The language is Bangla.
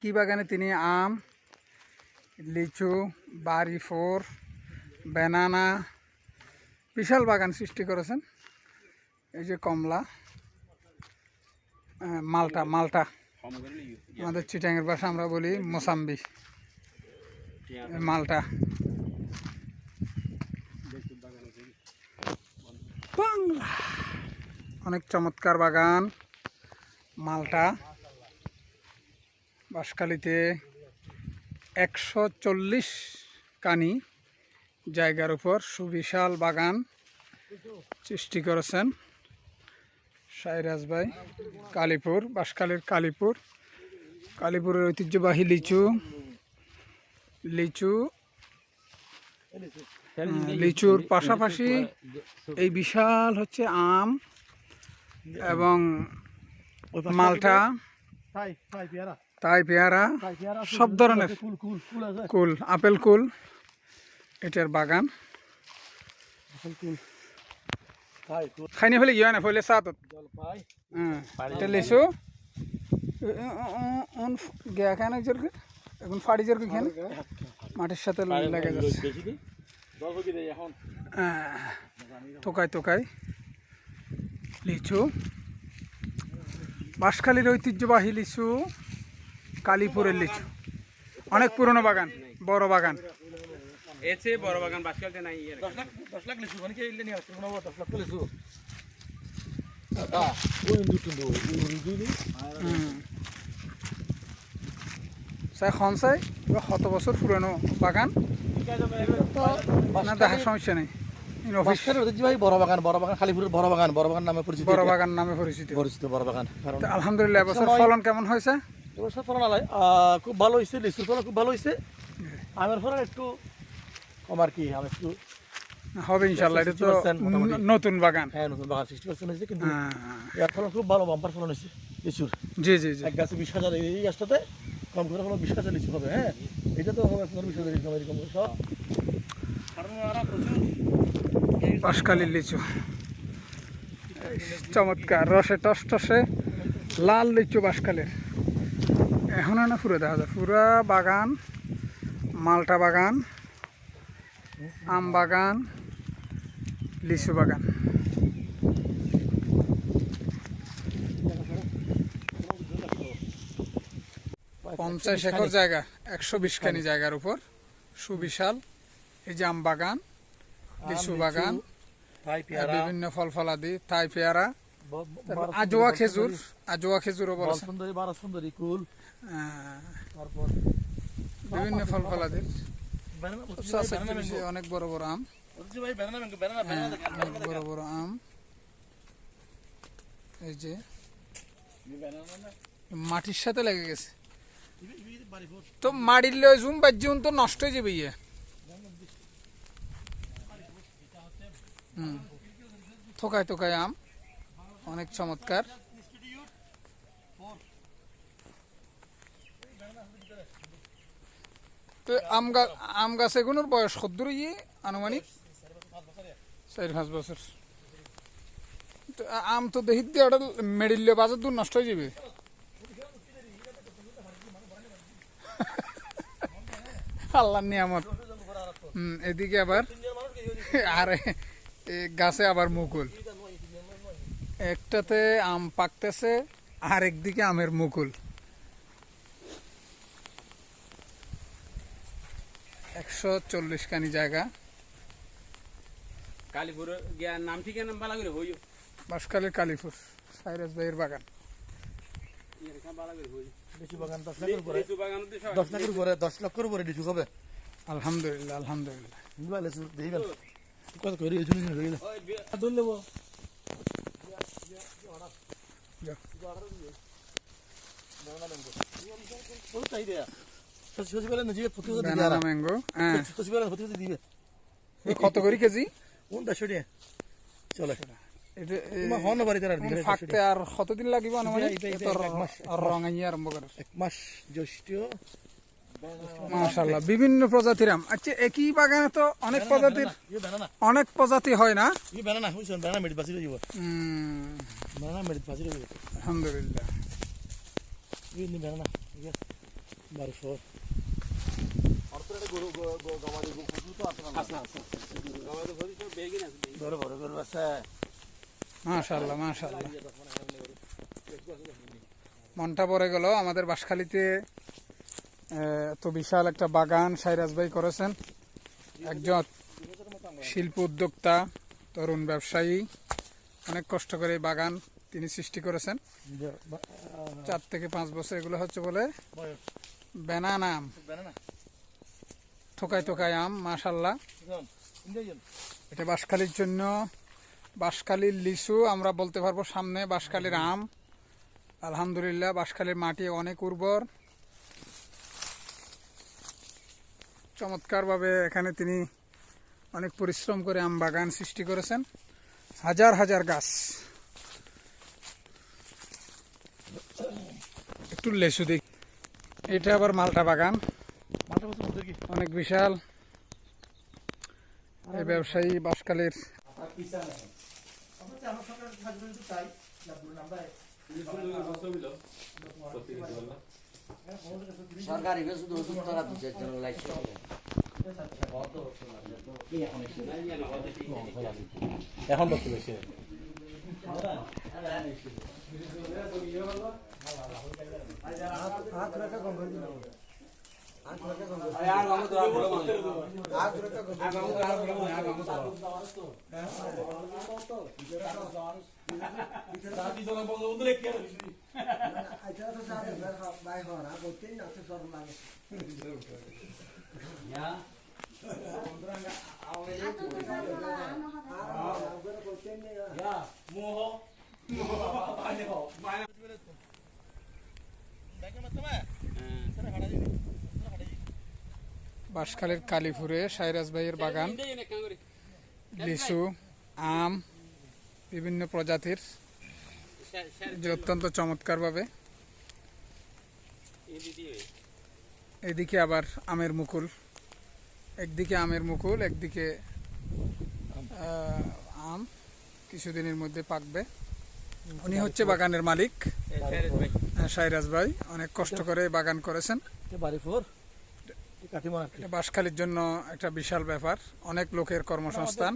একই বাগানে তিনি আম, লিচু, বাড়ি ফোর, ব্যানানা বিশাল বাগান সৃষ্টি করেছেন। এই যে কমলা, মালটা মালটা আমাদের চিটাঙের ভাষা আমরা বলি মোসাম্বি। মালটা বাংলা অনেক চমৎকার বাগান। মালটা বাঁশখালীতে 140 কানি জায়গার উপর সুবিশাল বাগান সৃষ্টি করেছেন সাইরাজ ভাই। কালীপুর, বাঁশখালীর কালীপুরের ঐতিহ্যবাহী লিচুর পাশাপাশি এই বিশাল হচ্ছে আম এবং মালটা, তাই পেয়ারা, সব ধরনের কুল, আপেল কুল, এটার বাগান। খাইনি ফেলে গিয়ে না ফেলে সাত এটা লিচু গিয়া খান এখন ফাড়ি জোর খান মাটির সাথে লেগে যাচ্ছে। তোকায় লিচু, বাঁশখালীর ঐতিহ্যবাহী লিচু, কালীপুরের লিচু, অনেক পুরনো বাগান, বড় বাগান। বড় বাগান বাঁশখালীতে নাই। 10 লাখ লিচু মানে কি ইলে নিয়ে 10 লাখ লিচু। খনসাই 100 বছর পুরনো বাগান, দেখার সমস্যা নেই। বড় বাগান কালীপুরের বড় বাগান নামে পরিচিত। বড় বাগান। আলহামদুলিল্লাহ এবছর ফলন কেমন হয়েছে? এবছর ফলন খুব ভালো হয়েছে, লিচুর ফলন খুব ভালো হয়েছে। আমের ফলন একটু কম আর কি, আম একটু হবে ইনশাআল্লাহ। এটা তো নতুন বাগান, হ্যাঁ নতুন বাগান 60% হয়েছে, কিন্তু এর ফলন খুব ভালো, বাম্পার ফলন হয়েছে লিচুর। জি, এক গাছে 20,000, এই গাছটাতে কম করে হলো 20,000 লিচু হবে। হ্যাঁ এটা তো হবে 15-20,000 লিচু এরকম সব। বাঁশখালীর লিচু চমৎকার, রসে টসটসে লাল লিচু বাঁশখালীর। এখন না পুরো দেখা যায় পুরা বাগান, মালটা বাগান, আম বাগান, লিচু বাগান। পঞ্চাশ একর জায়গা, 120 কানি জায়গার উপর সুবিশাল এই যে আম বাগান, লিচু বাগান, বিভিন্ন ফল ফলাদি, তাই পেয়ারা, আজোয়া খেজুরও বলে, সুন্দরী কুল, তারপর বিভিন্ন ফল ফলাদির অনেক বড় বড় আম, অনেক বড় বড় আম। এই যে মাটির সাথে লেগে গেছে, তো মাটির জুম বাজ্যুন তো নষ্ট হয়ে যাবে। থোকায় আম অনেক চমৎকার। তো আম গাছ এগুলোর বয়স কদ্দুর আনুমানিক 4-5 বছর। তো আম তো দেখি দিয়ে মেডিলে বাজার দূর নষ্ট হয়ে যাবে। আল্লাহর নিয়ামত। এদিকে আবার আর গাছে আবার মুকুল, একটাতে আম পাকতেছে আর একদিকে আমের মুকুল। 140 কানি জায়গা। কালীপুর গিয়ার নাম ঠিকানা বালা করে হইও। বাঁশখালীর কালীপুর সাইরাজ ভাইয়ের বাগান। লিচু বাগান 10 লাখের উপরে, 10 লক্ষের উপরে লিচু হবে। আলহামদুলিল্লাহ। লিচু দেখবেন কত করে লিচু নিয়ে দূর নেব। কত করে কেজি? চলে ফাকতে আর কতদিন লাগিব? রঙাইয়া আরম্ভ করে 1 মাস জ্যৈষ্ঠ। মাশাআল্লাহ, বিভিন্ন প্রজাতির আম। আচ্ছা, একই বাগানে তো অনেক প্রজাতি হয় না? আলহামদুলিল্লাহ। বাড়ি ফোর ধরে বড় গরু আছে মাশাআল্লাহ মাশাআল্লাহ, মনটা পড়ে গেল আমাদের বাঁশখালীতে তো বিশাল একটা বাগান সাইরাজ ভাই করেছেন। একজন শিল্প উদ্যোক্তা, তরুণ ব্যবসায়ী, অনেক কষ্ট করে এই বাগান তিনি সৃষ্টি করেছেন। 4 থেকে 5 বছর এগুলো হচ্ছে বলে বেনানা আম, ঠোকায় ঠোকায় আম, মাশাআল্লাহ। এটা বাঁশখালীর জন্য, বাঁশখালীর লিচু আমরা বলতে পারবো সামনে, বাঁশখালীর আম আলহামদুলিল্লাহ। বাঁশখালীর মাটি অনেক উর্বর, চমৎকারভাবে এখানে তিনি অনেক পরিশ্রম করে আম বাগান সৃষ্টি করেছেন, হাজার হাজার গাছ। একটু লেসু দেখ, এটা আবার মালটা বাগান, অনেক বিশাল। এই ব্যবসায়ী বাঁশখালীর সরকারি বেশি তো ওষুধ তারা দিচ্ছে জন্য লাগছে এখন দেখতে বেশি বাঁশখালীর কালীপুরে সাইরাজ ভাইয়ের বাগান, লিচু, আম, বিভিন্ন প্রজাতির, যে অত্যন্ত চমৎকারভাবে। এদিকে আবার আমের মুকুল, একদিকে আমের মুকুল, একদিকে আম কিছুদিনের মধ্যে পাকবে। উনি হচ্ছে বাগানের মালিক সাইরাজ ভাই, অনেক কষ্ট করে বাগান করেছেন। বাড়ি ফোর এটা বাঁশখালীর জন্য একটা বিশাল ব্যাপার, অনেক লোকের কর্মসংস্থান।